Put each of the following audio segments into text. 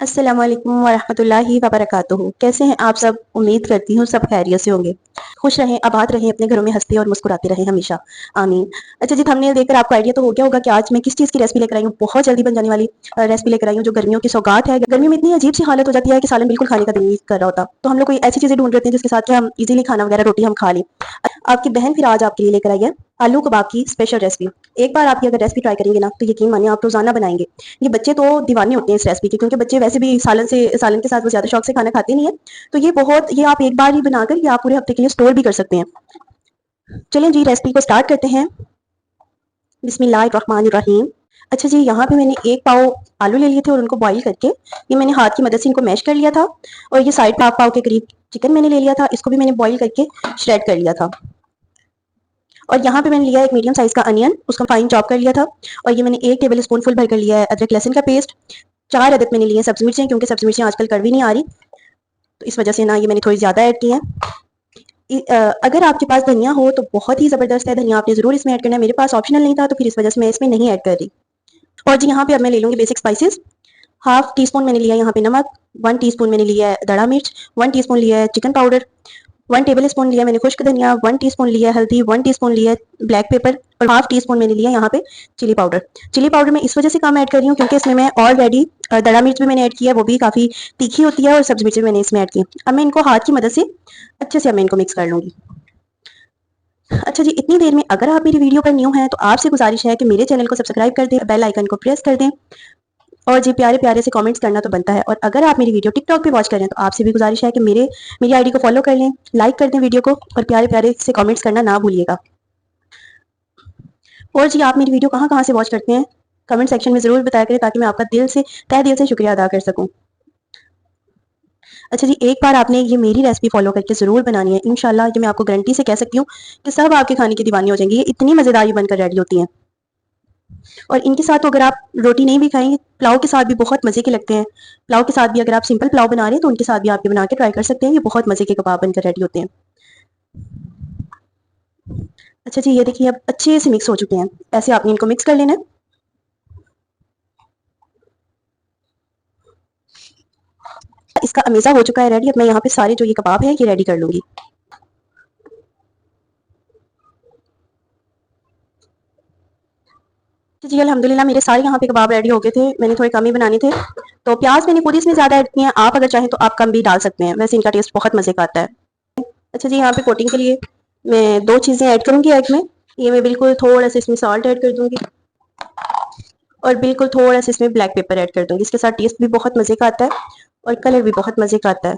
अस्सलामु अलैकुम वरहमतुल्लाहि वबरकातुहू। कैसे हैं आप सब? उम्मीद करती हूँ सब खैरियत से होंगे। खुश रहें, आबाद रहें, अपने घरों में हंसते और मुस्कुराते रहें हमेशा। आमीन। अच्छा जी, थंबनेल देखकर आपको आइडिया तो हो गया होगा कि आज मैं किस चीज़ की रेसिपी लेकर आई हूँ। बहुत जल्दी बन जाने वाली रेसिपी लेकर आई हूँ जो गर्मियों की सौगात है। गर्मियों में इतनी अजीब सी हालत हो जाती है कि सालन बिल्कुल खाने का दिल नहीं कर रहा होता। तो हम लोग कोई ऐसी चीज़ें ढूंढ लेते हैं जिसके साथ कि हम इजीली खाना वगैरह रोटी हम खा लें। आपकी बहन फिर आज आपके लिए लेकर आई है आलू कबाब की स्पेशल रेसिपी। एक बार आप ये अगर रेसिपी ट्राई करेंगे ना तो यकीन मानिए आप रोजाना बनाएंगे। ये बच्चे तो दीवाने होते हैं इस रेसिपी के, क्योंकि बच्चे वैसे भी सालन के साथ वो ज्यादा शौक से खाना खाते नहीं है। तो ये आप एक बार ही बनाकर ये आप पूरे हफ्ते के लिए स्टोर भी कर सकते हैं। चलिए जी रेसिपी को स्टार्ट करते हैं। बिस्मिल्लाहिर्रहमानिर्रहीम। अच्छा जी, यहाँ पे मैंने एक पाव आलू ले लिए थे और उनको बॉईल करके ये मैंने हाथ की मदद से इनको मैश कर लिया था। और ये साइड पाव पाव के करीब चिकन मैंने ले लिया था, इसको भी मैंने बॉईल करके श्रेड कर लिया था। और यहाँ पे मैंने लिया एक मीडियम साइज का अनियन, उसको फाइन चॉप कर लिया था। और ये मैंने 1 टेबल स्पून फुल भर कर लिया है अदरक लहसुन का पेस्ट। 4 अदद मैंने लिए सब्जी मिर्चें, क्योंकि सब्जी मिर्चें आजकल कड़वी नहीं आ रही, तो इस वजह से ना ये मैंने थोड़ी ज्यादा ऐड की है। अगर आपके पास धनिया हो तो बहुत ही जबरदस्त है, धनिया आपने जरूर इसमें ऐड करना है। मेरे पास ऑप्शनल नहीं था तो फिर इस वजह से मैं इसमें नहीं ऐड कर रही। और जी यहाँ पे अब मैं ले लूंगी basic spices. Half tea spoon मैंने लिया है यहाँ पे नमक, 1 टीस्पून मैंने लिया है दड़ा मिर्च, 1 टीस्पून लिया है चिकन पाउडर, 1 टेबल स्पून लिया मैंने खुश्क धनिया, 1 टीस्पून लिया हल्दी, 1 टीस्पून लिया ब्लैक पेपर, और हाफ टी स्पून मैंने लिया यहाँ पे चिली पाउडर। चिली पाउडर मैं इस वजह से कम ऐड कर रही हूँ क्योंकि इसमें मैं ऑलरेडी दड़ा मिर्च भी मैंने ऐड किया है, वो भी काफी तीखी होती है, और सब्जी मिर्च भी मैंने इसमें ऐड की। अब मैं इनको हाथ की मदद से अच्छे से अब मैं इनको मिक्स कर लूंगी। अच्छा जी, इतनी देर में अगर आप मेरी वीडियो पर न्यू हैं तो आपसे गुजारिश है कि मेरे चैनल को सब्सक्राइब कर दें, बेल आइकन को प्रेस कर दें, और जी प्यारे प्यारे से कमेंट्स करना तो बनता है। और अगर आप मेरी वीडियो टिकटॉक पे वॉच कर रहे हैं तो आपसे भी गुजारिश है कि मेरी आईडी को फॉलो कर लें, लाइक कर दें वीडियो को, और प्यारे प्यारे से कमेंट्स करना ना भूलिएगा। और जी आप मेरी वीडियो कहाँ कहाँ से वॉच करते हैं कमेंट सेक्शन में जरूर बताया करें, ताकि मैं आपका तहे दिल से शुक्रिया अदा कर सकूं। अच्छा जी, एक बार आपने ये मेरी रेसिपी फॉलो करके जरूर बनानी है, इंशाल्लाह ये मैं आपको गारंटी से कह सकती हूँ कि सब आपके खाने की दीवानी हो जाएंगी। ये इतनी मजेदार ये बनकर रेडी होती हैं। और इनके साथ तो अगर आप रोटी नहीं भी खाएंगे, पुलाव के साथ भी बहुत मजे के लगते हैं। पुलाव के साथ भी अगर आप सिंपल पुलाव बना रहे हैं तो उनके साथ भी आप ये बना के ट्राई कर सकते हैं। ये बहुत मजे के कबाब बनकर रेडी होते हैं। अच्छा जी, ये देखिए अब अच्छे से मिक्स हो चुके हैं। ऐसे आपने इनको मिक्स कर लेना है। इसका अमेज़ा हो चुका है रेडी। अब मैं यहाँ पे सारे जो ये कबाब है ये रेडी कर लूंगी। तो जी अल्हम्दुलिल्लाह मेरे सारे यहाँ पे कबाब रेडी हो गए थे। मैंने थोड़े कम ही बनाने थे, तो प्याज मैंने खुद इसमें ज्यादा ऐड किए हैं। आप अगर चाहें तो आप कम भी डाल सकते हैं, वैसे इनका टेस्ट बहुत मजे का आता है। अच्छा जी, यहाँ पे कोटिंग के लिए मैं 2 चीजें ऐड करूंगी एग में। ये मैं बिल्कुल थोड़ा सा इसमें सॉल्ट ऐड कर दूंगी, और बिल्कुल थोड़ा सा इसमें ब्लैक पेपर ऐड कर दूंगी। इसके साथ टेस्ट भी बहुत मजे का आता है और कलर भी बहुत मजे का आता है।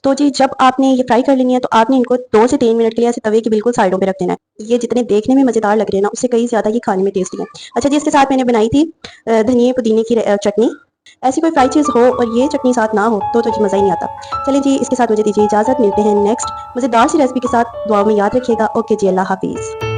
तो जी जब आपने ये फ्राई कर लेनी है तो आपने इनको 2 से 3 मिनट के लिए ऐसे तवे की बिल्कुल साइडों पे रख देना है। ये जितने देखने में मजेदार लग रहे हैं ना, उससे कई ज्यादा ये खाने में टेस्टी है। अच्छा जी, इसके साथ मैंने बनाई थी धनिए पुदीने की चटनी। ऐसी कोई फ्राई चीज हो और ये चटनी साथ ना हो तो जी मजा ही नहीं आता। चलिए जी, इसके साथ मुझे दीजिए इजाजत, मिलते हैं नेक्स्ट मजेदार सी रेसिपी के साथ। दुआ में याद रखिएगा। ओके जी, अल्लाह हाफिज।